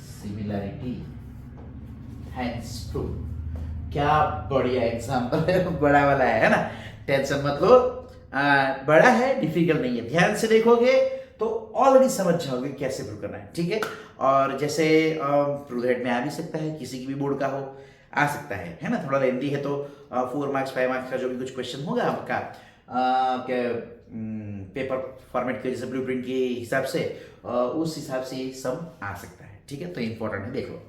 similarity, hence proof। क्या बढ़िया एग्जाम्पल है, बड़ा वाला है ना, टेंशन मत लो, बड़ा है, डिफिकल्ट नहीं है। ध्यान से देखोगे तो ऑलरेडी समझ जाओगे कैसे प्रूव करना है, ठीक है। और जैसे प्रूव हेड में आ भी सकता है, किसी की भी बोर्ड का हो आ सकता है ना। थोड़ा लेंथी है तो 4 मार्क्स 5 मार्क्स का जो भी कुछ क्वेश्चन होगा आपका पेपर फॉर्मेट के जैसे ब्लूप्रिंट के हिसाब से, उस हिसाब से सब आ सकता है, ठीक है। तो इंपॉर्टेंट है, देख लो।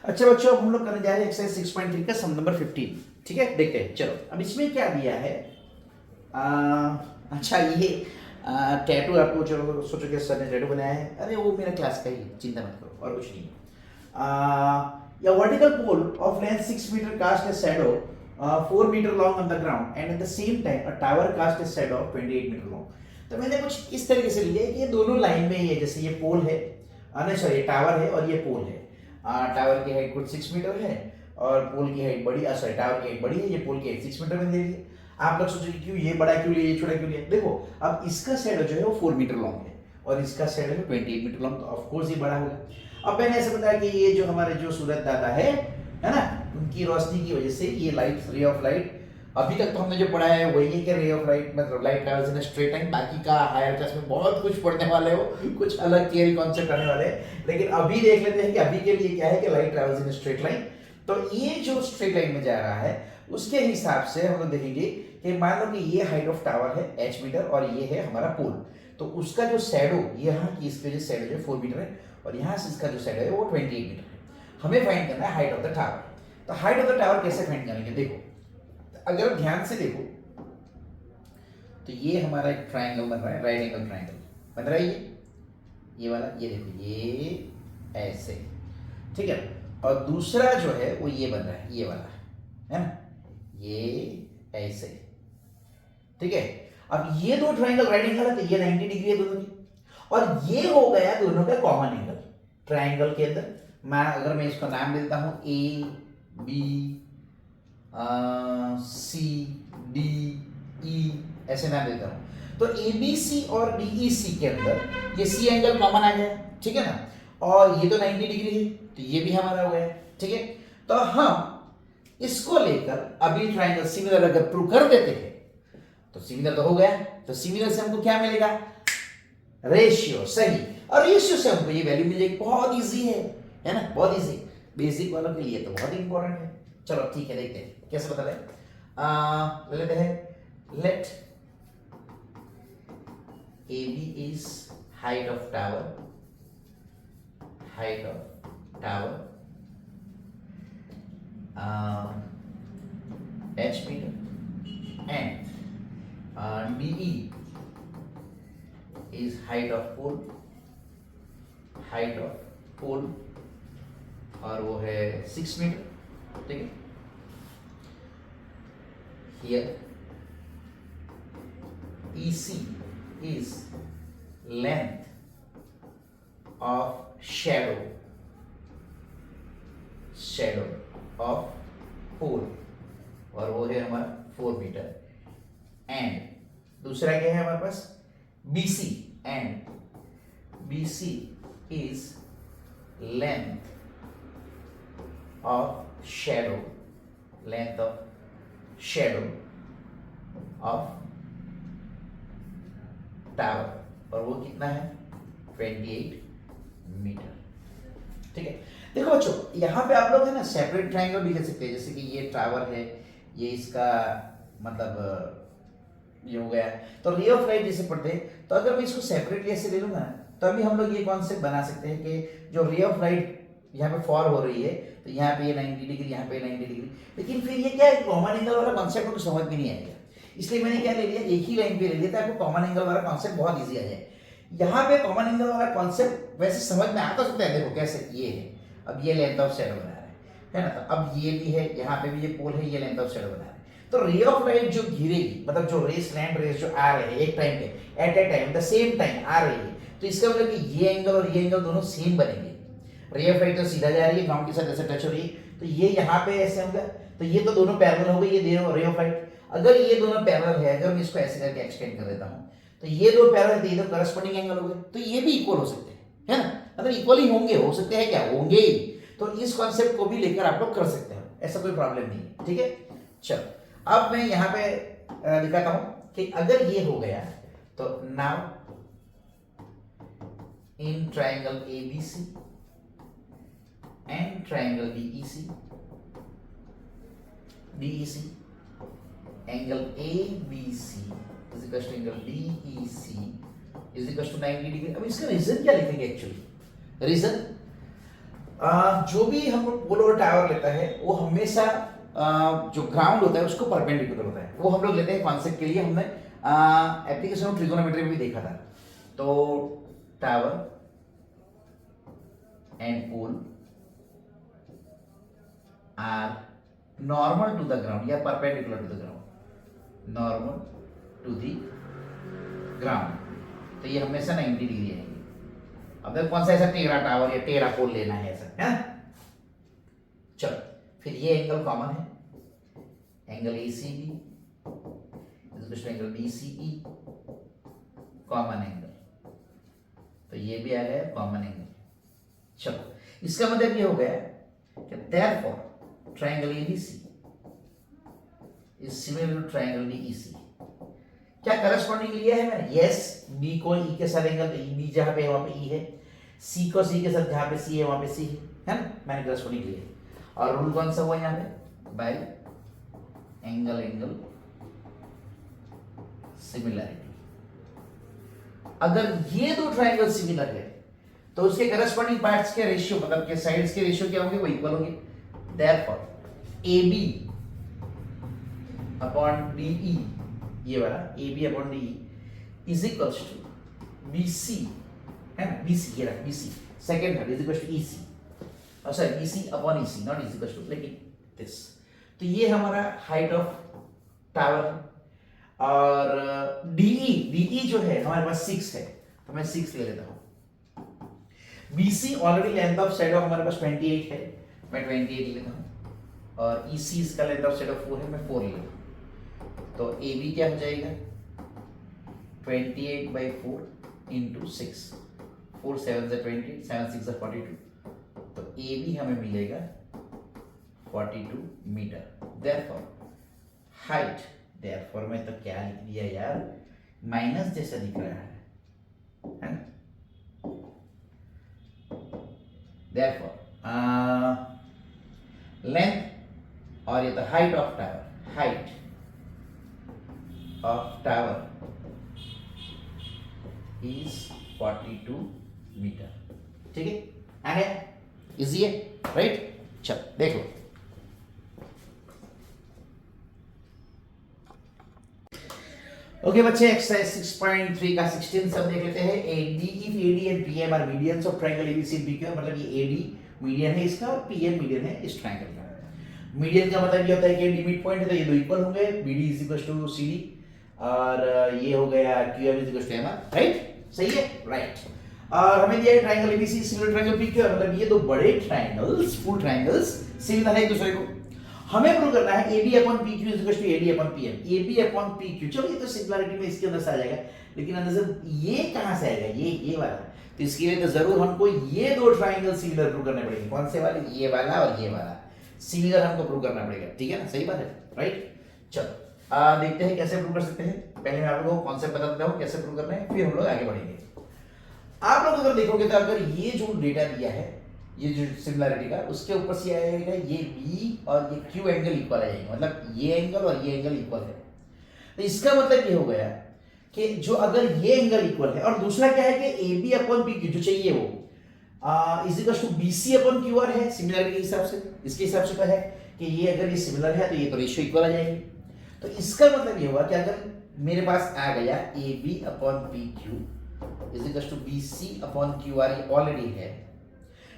अच्छा बच्चों, अब हम लोग करने जा रहे हैं एक्सरसाइज 6.3 का सम नंबर 15, ठीक है। देखते हैं, चलो। अब इसमें क्या दिया है, अच्छा ये टैटू आपको, चलो सोचो कि सर ने टैटू बनाया है, अरे वो मेरा क्लास का ही, चिंता मत करो, और कुछ नहीं। a vertical pole of length 6 meter cast a shadow 4 meter long on the ground and at the same time a tower cast a shadow of 28 meter long. तो मैंने कुछ इस तरीके से लिया है कि ये दोनों लाइन में ही है, जैसे ये पोल है, नहीं सॉरी टावर है और ये पोल है। टावर की हाइट कुछ 6 मीटर है और पोल की हाइट बड़ी, सॉरी टावर की हाइट बड़ी है, ये पोल की हाइट 6 मीटर में दे दी। आप लोग सोचेंगे क्यों ये बड़ा क्यों लिया, ये छोटा क्यों लिया? देखो अब इसका शैडो जो है वो 4 मीटर लॉन्ग है और इसका शैडो है 28 मीटर लॉन्ग, तो ऑफ कोर्स ये बड़ा होगा। अब मैंने ऐसे बताया कि ये जो हमारे जो सूरज दादा है ना, उनकी रोशनी की वजह से ये लाइट, रे ऑफ लाइट, अभी तक तो हमने जो पढ़ा है वही है कि रे ऑफ लाइट मतलब light travels in straight line. बाकी का हायर क्लास में बहुत कुछ पढ़ने वाले हो, कुछ अलग थियरी कॉन्सेप्ट आने वाले हैं, लेकिन अभी देख लेते हैं कि अभी के लिए क्या है कि light travels in straight line. तो ये जो स्ट्रेट लाइन में जा रहा है उसके हिसाब से हम लोग देखेंगे कि मान लो कि ये हाइट ऑफ टावर है h मीटर और ये है हमारा पोल, तो उसका जो शैडो यहाँ की इसके जो शैडो जो 4 मीटर है और यहाँ से इसका जो शैडो है वो 28 मीटर है। हमें फाइंड करना है हाइट ऑफ द टावर। तो हाइट ऑफ द टावर कैसे फाइंड करेंगे? देखो अगर ध्यान से देखो तो ये हमारा एक ट्राइंगल बन रहा है, राइट एंगल ट्राइंगल बन रहा है, ये वाला, ये देखो ये ऐसे, ठीक है। और दूसरा जो है वो ये बन रहा है, ये वाला है ना, ये ऐसे, ठीक है। अब ये दो ट्राइंगल राइट एंगल है तो ये 90 डिग्री है दोनों की, और ये हो गया दोनों का कॉमन एंगल ट्राइंगल के अंदर। मैं अगर मैं इसका नाम दे देता हूं ए बी सी डी ई, ऐसे नाम देता हूं, तो ए बी सी और डी ई सी के अंदर ये सी एंगल कॉमन आ गया, ठीक है ना, और ये तो 90 डिग्री है तो ये भी हमारा हो गया, ठीक है। तो हम इसको लेकर अभी ट्राइंगल सिमिलर अगर प्रूव कर देते हैं तो सिमिलर तो हो गया, तो सिमिलर से हमको क्या मिलेगा? रेशियो, सही। और रेशियो से हमको ये वैल्यू मिल जाएगी, बहुत इजी है ना, बहुत इजी, बेसिक वालों के लिए तो बहुत इंपॉर्टेंट है। चलो ठीक है, देखते हैं कैसे बता रहे। ले लेते हैं, let A B is height of tower, height of tower h meter, and DE is height of pole, और वो है 6 मीटर, ठीक है। Here EC is length of shadow of pole, और वो है हमारा 4 मीटर। एंड दूसरा क्या है हमारे पास? BC, and BC is length of shadow of tower, और वो कितना है? 28 मीटर, ठीक है। देखो बच्चों यहाँ पे आप लोग है ना सेपरेट ट्राइंगल भी ले सकते हैं, जैसे कि ये टावर है, ये इसका मतलब ये हो गया, तो रे ऑफ लाइट जैसे पढ़ते हैं, तो अगर मैं इसको सेपरेटली ऐसे ले लूंगा तभी हम लोग ये कॉन्सेप्ट बना सकते हैं कि जो रे ऑफ लाइट यहाँ पे फॉर हो रही है तो यहाँ पे ये 90 डिग्री, यहाँ पे 90 डिग्री, लेकिन फिर ये क्या है, कॉमन एंगल वाला कॉन्सेप्ट को समझ में नहीं आएगा, इसलिए मैंने क्या ले लिया, एक ही लाइन पे ले लिया ताकि कॉमन एंगल वाला कॉन्सेप्ट बहुत ईजी आ जाए। यहाँ पे कॉमन एंगल वाला कॉन्सेप्ट वैसे समझ में आता सकता है, देखो कैसे, ये है, अब ये लेंथ ऑफ शैडो बना रहा है ना, तो अब ये भी है, यहाँ पे भी ये पोल है, ये लेंथ ऑफ शैडो बना रहा है, तो रे ऑफ लाइट जो गिरेगी, मतलब जो रेस, लैंड रेस जो आ रहे हैं एक टाइम पे, at a time the same time आ रही है, तो इसका मतलब कि ये एंगल और ये एंगल दोनों सेम बनेंगे। रे ऑफ लाइट तो सीधा जा रही है, ग्राउंड के साथ ऐसे टच हो रही है, तो ये यहाँ पे ऐसे होगा, तो ये तो दोनों पैरेलल हो गए, ये दोनों रे ऑफ लाइट। अगर ये दोनों पैरेलल है, अगर मैं इसको ऐसे करके एक्सटेंड कर देता हूँ, तो ये दो पैरेलल है, ये दो करस्पॉन्डिंग एंगल हो गए, तो ये भी इक्वल हो सकते हैं, है ना, मतलब इक्वल ही होंगे, हो सकते हैं क्या, होंगे ही। तो इस कॉन्सेप्ट को भी लेकर आप लोग कर सकते हो, ऐसा कोई प्रॉब्लम नहीं है, ठीक है। चलो अब मैं यहाँ पे दिखाता हूँ कि अगर ये हो गया तो now in triangle ABC and triangle DEC angle ABC is equal to angle DEC is equal to 90 degree. अब इसका रीजन क्या लिखेंगे एक्चुअली? रीजन जो भी हम लोग पोल और टावर लेता है वो हमेशा जो ग्राउंड होता है उसको परपेंडिकुलर होता है, वो हम लोग लेते हैं कॉन्सेप्ट के लिए, हमने एप्लीकेशन ऑफ ट्रिगोनोमेट्री में भी देखा था। तो tower and pole are normal to the ground या perpendicular to the ground, normal to the ground, तो ये हमेशा 90 डिग्री आएगी। अब देखो कौन सा ऐसा टेढ़ा टावर या टेढ़ा पोल लेना है ऐसा, है ना। चलो फिर ये एंगल कॉमन है, angle ACB angle BCE common angle, तो ये भी आ गया कॉमन एंगल। चलो इसका मतलब ये हो गया कि therefore triangle ABC is similar to triangle DEC। क्या करस्पॉन्डिंग लिया है मैंने? यस, B को E के साथ एंगल, तो B जहां पे है वहां पे E है, C को C के साथ जहां पे C है वहां पे C है ना, मैंने करस्पॉन्डिंग लिया है। और रूल कौन सा हुआ यहाँ पे? Bye angle angle similarity. अगर ये दो ट्रायंगल सिमिलर है तो उसके करस्पॉन्डिंग पार्ट्स के रेशियो, मतलब के साइड्स के रेशियो क्या होंगे? वो इक्वल होंगे। देयरफॉर AB अपॉन DE, ये वाला AB upon DE is equals to BC, है ना, BC, ये रहा BC second third is equals to EC, और sorry BC upon EC, not is equals to, लेकिन दिस। तो ये हमारा हाइट ऑफ टावर है। और DE जो है हमारे पास 6 है, तो मैं 6 ले लेता हूं। BC already length of side of हमारे पास 28 है, मैं 28 ले लेता हूं। और EC इसका लेंथ ऑफ साइड ऑफ 4 है, मैं 4 ले लेता हूं। तो AB क्या हो जाएगा? 28/4 इंटू 6, 4 7 से 20, 7 6 से 42, तो AB हमें मिलेगा 42 मीटर। देयरफॉर हाइट, देयरफॉर में तो क्या लिख दिया यार, माइनस जैसा दिख रहा है ना। देयरफॉर लेंथ और ये तो height of tower, height of tower is 42 metre. ठीक है, आ गया, इजी है, राइट। चलो देख लो। ओके बच्चे, एक्सरसाइज 6.3 का 16 सब देख लेते हैं। AD and PM are medians of triangle ABC and PQ, मतलब ये AD मीडियन है इसका और PM मीडियन है इस ट्रायंगल का। मीडियन का मतलब ये होता है कि D मिड पॉइंट है तो ये दो इक्वल होंगे, BD is equal to CD, और ये हो गया QM is equal to MR, right. सही है, राइट। और हमें दिया है triangle ABC similar triangle PQ, मतलब ये दो बड़े ट्रायंगल्स, फुल ट्रायंगल्स सिमिलर है एक दूसरे को। हमें प्रूव करना है AB upon PQ is equal to AD upon PM, AB upon PQ। चलो ये तो सिमिलरिटी में इसके अंदर से आ जाएगा, लेकिन अंदर से ये कहां से आएगा? ये वाला। तो इसके लिए तो जरूर हमको ये दो ट्रायंगल सिमिलर प्रूव करने पड़ेंगे। कौन से वाले? ये वाला और ये वाला सिमिलर हमको प्रूव करना पड़ेगा, ठीक है ना, सही बात है, राइट। चलो देखते हैं कैसे प्रूव कर सकते हैं। पहले मैं आप लोगों को कॉन्सेप्ट बता देता हूं कैसे प्रूव करना है, फिर हम लोग आगे बढ़ेंगे। आप लोग अगर देखोगे तो अगर ये जो डेटा दिया है, ये जो सिमिलरिटी का, उसके ऊपर से आएगा ये B और ये Q एंगल इक्वल आ जाएगा, मतलब ये एंगल और ये एंगल इक्वल है। तो इसका मतलब ये हो गया कि जो अगर ये एंगल इक्वल है, और दूसरा क्या है कि AB अपॉन PQ जो चाहिए वो is equal to BC upon QR है सिमिलरिटी के हिसाब से। इसके हिसाब से क्या है कि ये अगर ये सिमिलर है तो ये तो रेशियो इक्वल आ जाएगी। तो इसका मतलब ये हुआ कि अगर मेरे पास आ गया AB upon PQ is equal to BC upon QR, ये ऑलरेडी है,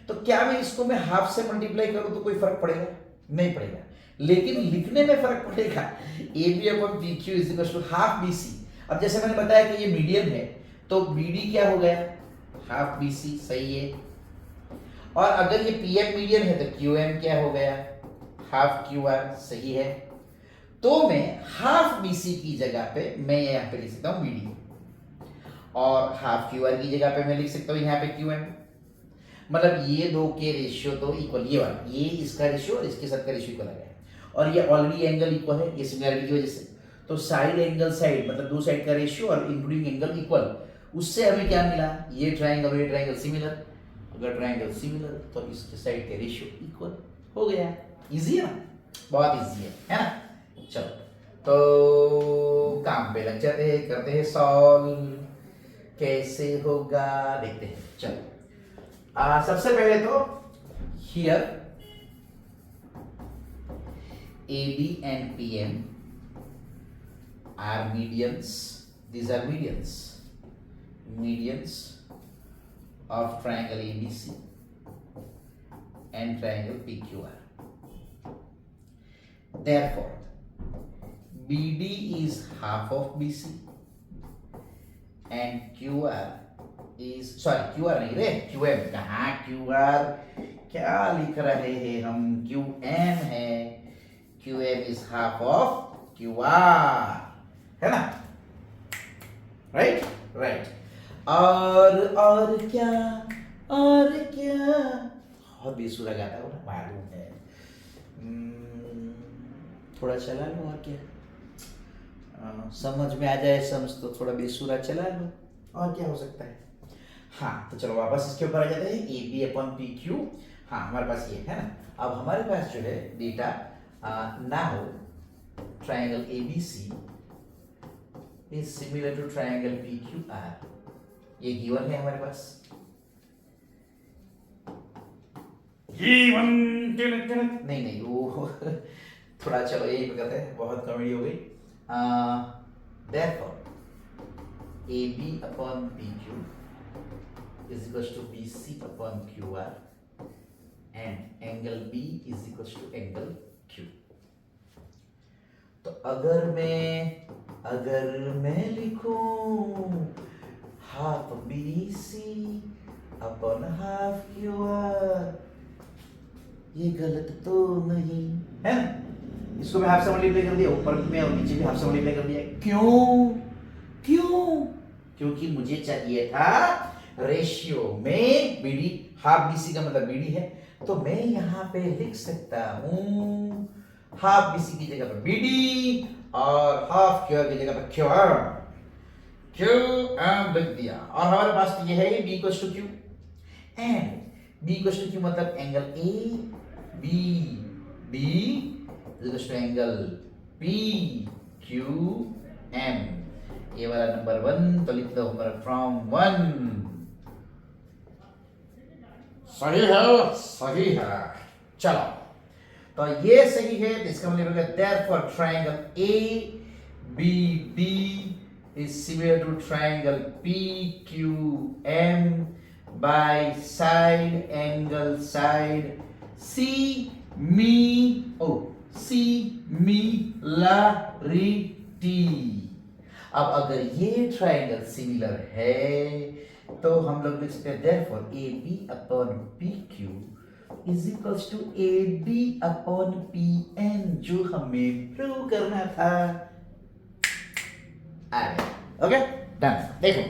तो क्या मैं इसको मैं हाफ से मल्टीप्लाई करूं तो कोई फर्क पड़ेगा? नहीं पड़ेगा, लेकिन लिखने में फर्क पड़ेगा। AB upon PQ is equal to half BC। अब जैसे मैंने बताया कि ये मीडियन है, तो BD क्या हो गया? हाफ BC, सही है। और अगर ये PM मीडियन है तो QM क्या हो गया? हाफ QR, सही है। तो मैं हाफ BC की जगह पे मैं यहाँ पे लिख सकता हूँ BD, और हाफ QR की जगह पे मैं लिख सकता हूँ यहाँ पे QM। मतलब ये दो के रेशियो तो इक्वल, ये वाला, ये इसका रेशियो और इसके साथ का रेशियो इक्वल आ गया, और ये ऑलरेडी एंगल इक्वल है, ये सिमिलरिटी की वजह से। तो साइड एंगल साइड, मतलब दो साइड का रेशियो और इंक्लूडिंग एंगल इक्वल, उससे हमें क्या मिला? ये ट्रायंगल सिमिलर। अगर ट्रायंगल सिमिलर तो इसके साइड के रेशियो इक्वल हो गया। इजी है ना, बहुत इजी है ना। चलो तो काम पे लग जाते हैं, करते हैं सॉल्व। कैसे होगा देखते हैं। चलो सबसे पहले तो here AB and PM are medians. These are medians of triangle ABC and triangle PQR. therefore BD is half of BC and QR is QR नहीं रे QM कहाँ QR क्या लिख रहे हैं हम QM है QM is half of QR है ना राइट और क्या बहुत बेसुरा गाता है वो ना मालूम है थोड़ा चला लो और क्या समझ में आ जाए समझ तो थोड़ा बेसुरा चला लो और क्या हो सकता है हाँ तो चलो वापस इसके ऊपर आ जाते हैं A B upon P Q हाँ हमारे पास ये है ना अब हमारे पास जो है data now triangle A B C is similar to triangle P Q R ये गिवन है हमारे पास नहीं वो थोड़ा चलो यही कहते हैं बहुत कॉमेडी हो गई therefore AB upon PQ is equals to BC upon QR and angle B is equals to angle Q तो अगर मैं लिखूं half BC upon half QR ये गलत तो नहीं है ना इसको मैं हाफ से मल्टीप्लाई कर दिया ऊपर में और नीचे भी हाफ से मल्टीप्लाई कर दिया क्यों क्योंकि मुझे चाहिए था रेशियो में बीडी हाफ बीसी का मतलब बीडी है तो मैं यहाँ पे लिख सकता हूँ हाफ बीसी की जगह पर बीडी और हाफ क्यूआर की जगह पर क्यूआर लिख दिया और हमारे पास तो ये है B equals to Q and B equals to Q मतलब angle A B D equals to angle P Q M ये वाला नंबर 1 तो लिख दो हमारा फ्रॉम 1 सही है चलो तो ये सही है तो इसका मतलब है therefore triangle ABD is similar to triangle PQM by side angle side similarity अब अगर ये ट्राइंगल सिमिलर है तो हम लोग लिख सकते हैं therefore AB upon PQ is equals to AB upon PN जो हमें प्रूव करना था ओके डन देखो